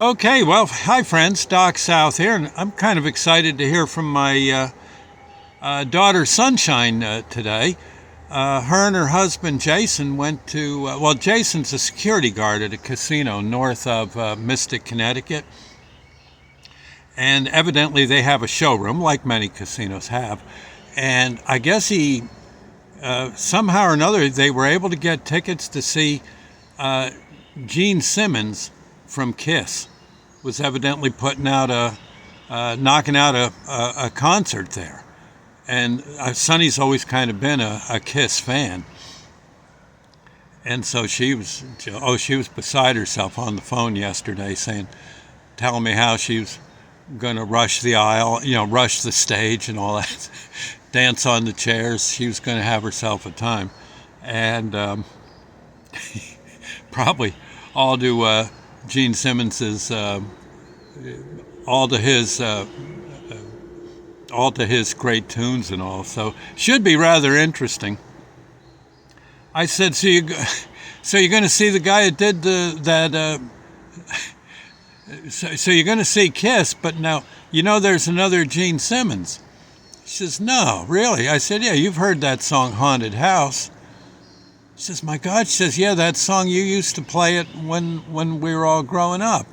Okay, well, hi friends, Doc South here, and I'm kind of excited to hear from my daughter Sunshine today. Her and her husband Jaeson went to, well, Jason's a security guard at a casino north of Mystic, Connecticut, and evidently they have a showroom, like many casinos have. And I guess somehow or another, they were able to get tickets to see Gene Simmons from Kiss. Was evidently knocking out a concert there. And Sonny's always kind of been a Kiss fan. And so she was beside herself on the phone yesterday telling me how she was going to rush the aisle, rush the stage and all that, dance on the chairs. She was going to have herself a time. And probably all to Gene Simmons's, all to his great tunes and all. So should be rather interesting. I said, so you're going to see the guy that did so you're going to see Kiss, but now there's another Gene Simmons. She says, no, really? I said, yeah, you've heard that song, Haunted House. She says, my God. She says, yeah, that song, you used to play it when we were all growing up.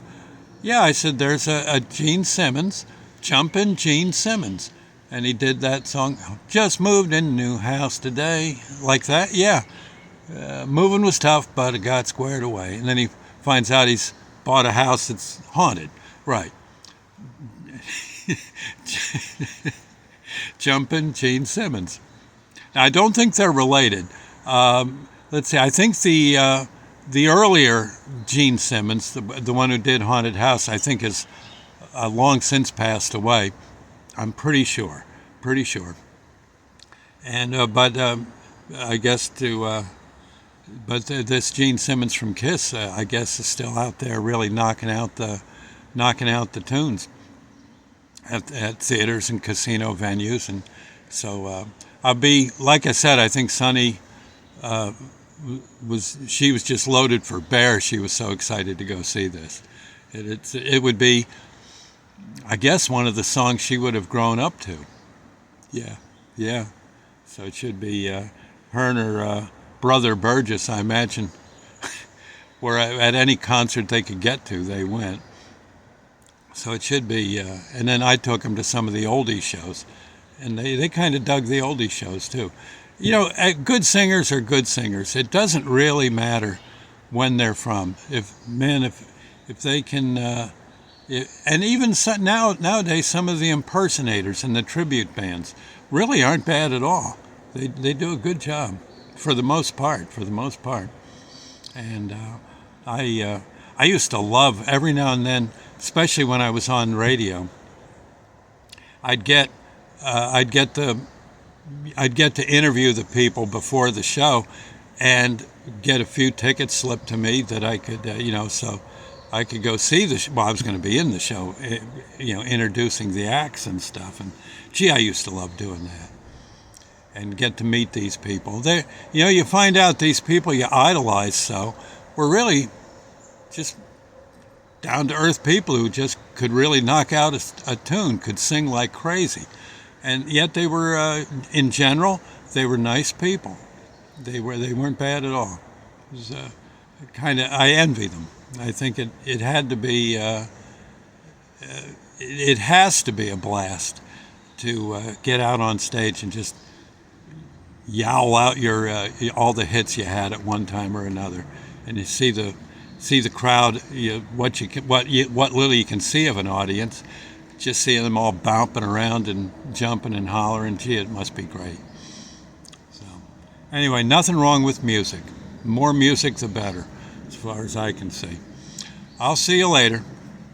Yeah, I said, there's a Gene Simmons, Jumpin' Gene Simmons. And he did that song, just moved in a new house today. Like that, yeah. Moving was tough, but it got squared away. And then he finds out he's bought a house that's haunted. Right. Jumpin' Gene Simmons. Now, I don't think they're related. Let's see, I think the earlier Gene Simmons, the one who did Haunted House, I think has long since passed away. I'm pretty sure. And but I guess this Gene Simmons from Kiss, I guess, is still out there really knocking out the tunes at theaters and casino venues. And so I'll be, like I said, I think Sonny was just loaded for bear. She was so excited to go see this. It would be, I guess, one of the songs she would have grown up to. Yeah. So it should be her and her brother Burgess, I imagine, were at any concert they could get to, they went. So it should be, and then I took them to some of the oldie shows, and they kind of dug the oldie shows too. Good singers are good singers. It doesn't really matter when they're from. If they can, and even nowadays, some of the impersonators and the tribute bands really aren't bad at all. They do a good job for the most part. And I used to love, every now and then, especially when I was on radio, I'd get to interview the people before the show and get a few tickets slipped to me that I could, so I could go see the show. Well, I was going to be in the show, introducing the acts and stuff. And gee, I used to love doing that and get to meet these people. You find out these people you idolize were really just down-to-earth people who just could really knock out a tune, could sing like crazy. And yet they were, in general, they were nice people. They weren't bad at all. It was I envy them. I think it had to be, it has to be a blast to get out on stage and just yowl out your all the hits you had at one time or another, and you see the crowd. What little you can see of an audience. Just seeing them all bouncing around and jumping and hollering, gee, it must be great. So, anyway, nothing wrong with music. The more music, the better, as far as I can see. I'll see you later.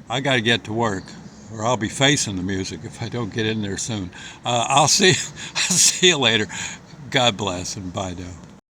I got to get to work, or I'll be facing the music if I don't get in there soon. I'll see you later. God bless, and bye now.